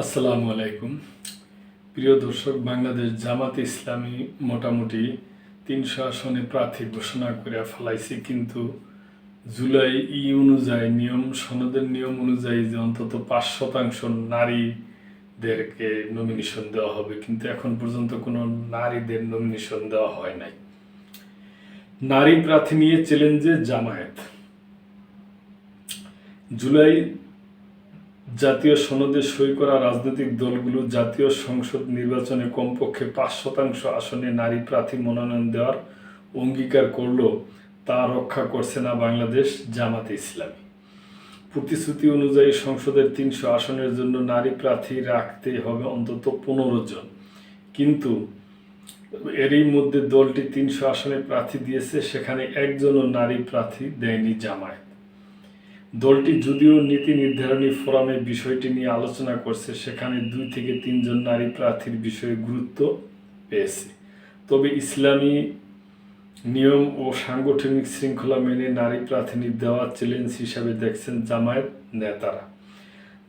আসসালামু আলাইকুম। প্রিয় দর্শক, বাংলাদেশ জামাতে ইসলামী মোটামুটি ৩০০ আসনে প্রার্থী ঘোষণা করে ফেলাইছে, কিন্তু জুলাই অনুযায়ী সনদের নিয়ম অনুযায়ী যে অন্তত ৫% নারীদেরকে নমিনেশন দেওয়া হবে, কিন্তু এখন পর্যন্ত কোনো নারীদের নমিনেশন দেওয়া হয় নাই। নারী প্রার্থী নিয়ে চ্যালেঞ্জে জামায়াত। জুলাই জাতীয় সনদে সই করা রাজনৈতিক দলগুলো জাতীয় সংসদ নির্বাচনে কমপক্ষে ৫% আসনে নারী প্রার্থী মনোনয়ন দেওয়ার অঙ্গীকার করলেও তা রক্ষা করছে না বাংলাদেশ জামাতে ইসলামী। প্রতিশ্রুতি অনুযায়ী সংসদের ৩০০ আসনের জন্য নারী প্রার্থী রাখতে হবে অন্তত ১৫ জন, কিন্তু এরই মধ্যে দলটি ৩০০ আসনে প্রার্থী দিয়েছে, সেখানে একজনও নারী প্রার্থী দেয়নি জামায়াত। দলটি যদিও নীতি নির্ধারণী ফোরামে বিষয়টি নিয়ে আলোচনা করছে, সেখানে ২ থেকে ৩ জন নারী প্রার্থীর বিষয়ে গুরুত্ব পেয়েছে। তবে ইসলামী নিয়ম ও সাংগঠনিক শৃঙ্খলা মেনে নারী প্রার্থী দেওয়া চ্যালেঞ্জ হিসাবে দেখছেন জামায়াত নেতারা।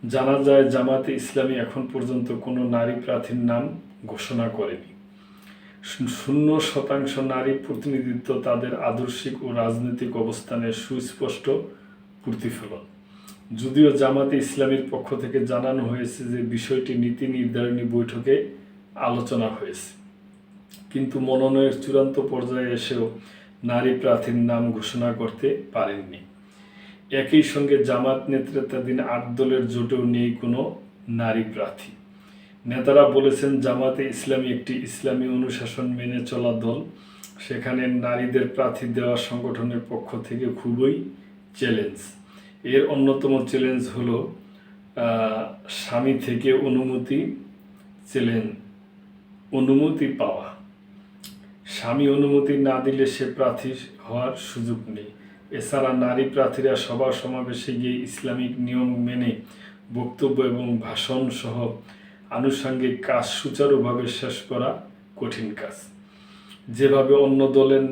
জানা যায়, জামায়াতে ইসলামী এখন পর্যন্ত কোনো নারী প্রার্থীর নাম ঘোষণা করেনি। ০% নারী প্রতিনিধিত্ব তাদের আদর্শিক ও রাজনৈতিক অবস্থানের সুস্পষ্ট প্রতিফলন। যদিও জামাতে ইসলামীর পক্ষ থেকে জানানো হয়েছে যে বিষয়টি নীতি নির্ধারণী বৈঠকে আলোচনা হয়েছে, কিন্তু মনোনয়নের চূড়ান্ত পর্যায়ে এসেও নারী প্রার্থীর নাম ঘোষণা করতে পারেননি। একই সঙ্গে জামাত নেতৃত্বাধীন ৮ দলের জোটেও নেই কোনো নারী প্রার্থী। নেতারা বলেছেন, জামাতে ইসলামী একটি ইসলামী অনুশাসন মেনে চলা দল, সেখানে নারীদের প্রার্থী দেওয়া সংগঠনের পক্ষ থেকে খুবই চ্যালেঞ্জ। এর অন্যতম চ্যালেঞ্জ হলো স্বামী থেকে অনুমতি পাওয়া। স্বামী অনুমতি না দিলে সে প্রার্থী হওয়ার সুযোগ নেই। এছাড়া নারী প্রার্থীরা সভা সমাবেশে গিয়ে ইসলামিক নিয়ম মেনে বক্তব্য এবং ভাষণ সহ আনুষঙ্গিক কাজ সুচারুভাবে শেষ করা কঠিন কাজ। যেভাবে অন্য দলের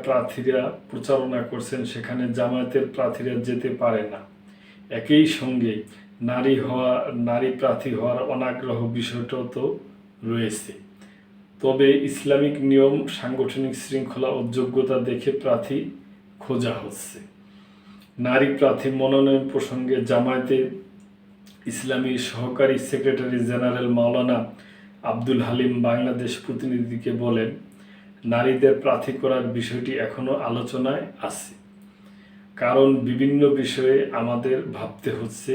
প্রার্থীরা প্রচারণা করছেন, সেখানে জামায়াতের প্রার্থীরা যেতে পারে না। একই সঙ্গে নারী প্রার্থী হওয়ার অনাগ্রহ বিষয়টাও তো রয়েছে। তবে ইসলামিক নিয়ম, সাংগঠনিক শৃঙ্খলা ও যোগ্যতা দেখে প্রার্থী খোঁজা হচ্ছে। নারী প্রার্থী মনোনয়ন প্রসঙ্গে জামায়াতে ইসলামীর সহকারী সেক্রেটারি জেনারেল মাওলানা আব্দুল হালিম বাংলাদেশ প্রতিনিধিকে বলেন, নারীদের প্রার্থী করার বিষয়টি এখনও আলোচনায় আছে, কারণ বিভিন্ন বিষয়ে আমাদের ভাবতে হচ্ছে।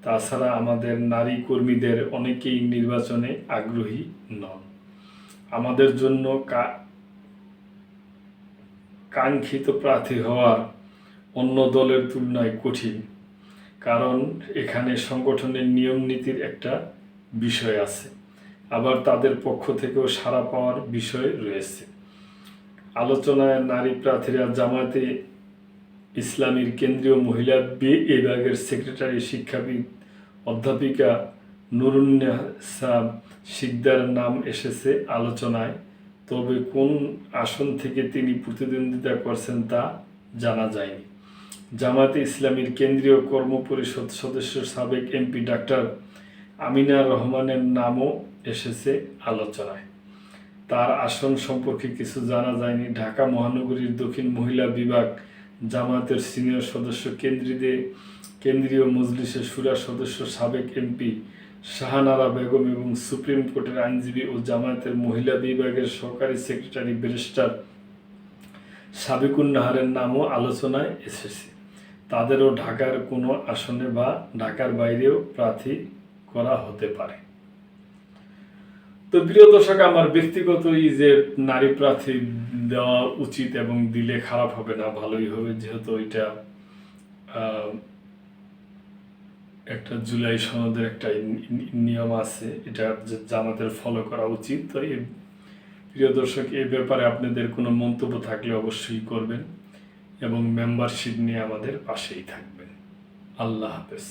তাছাড়া আমাদের নারী কর্মীদের অনেকেই নির্বাচনে আগ্রহী নন। আমাদের জন্য কাঙ্ক্ষিত প্রার্থী হওয়ার অন্য দলের তুলনায় কঠিন, কারণ এখানে সংগঠনের নিয়ম নীতির একটা বিষয় আছে, আবার তাদের পক্ষ থেকেও সাড়া পাওয়ার বিষয় রয়েছে। আলোচনায় নারী প্রার্থীরা জামায়াতে ইসলামীর কেন্দ্রীয় মহিলা বিভাগের সেক্রেটারি শিক্ষাবিদ অধ্যাপিকা নুরুন্নেসা শিকদার নাম এসেছে আলোচনায়। তবে কোন আসন থেকে তিনি প্রতিদ্বন্দ্বিতা করছেন তা জানা যায়নি। জামায়াতে ইসলামীর কেন্দ্রীয় কর্ম পরিষদ সদস্য সাবেক এমপি ডাক্তার আমিনা রহমানের নামও এসেছে আলোচনায়। তার আসন সম্পর্কে কিছু জানা যায়নি। ঢাকা মহানগরীর দক্ষিণ মহিলা বিভাগ জামায়াতের সিনিয়র সদস্য, কেন্দ্রীয় মজলিসের শুরা সদস্য সাবেক এমপি শাহানারা বেগম এবং সুপ্রিম কোর্টের আইনজীবী ও জামায়াতের মহিলা বিভাগের সহকারী সেক্রেটারি ব্যারিস্টার সাবিকুন নাহারের নামও আলোচনায় এসেছে। তাদেরও ঢাকার কোনো আসনে বা ঢাকার বাইরেও প্রার্থী করা হতে পারে। তো প্রিয় দর্শক, আমার ব্যক্তিগত যে নারী প্রার্থী দেওয়া উচিত এবং দিলে খারাপ হবে না, ভালোই হবে, যেহেতু এটা একটা জুলাই সনদের একটা নিয়ম আছে, এটা আমাদের ফলো করা উচিত। তো প্রিয় দর্শক, এই ব্যাপারে আপনাদের কোনো মন্তব্য থাকলে অবশ্যই করবেন এবং মেম্বারশিপ নিয়ে আমাদের পাশেই থাকবেন। আল্লাহ হাফেজ।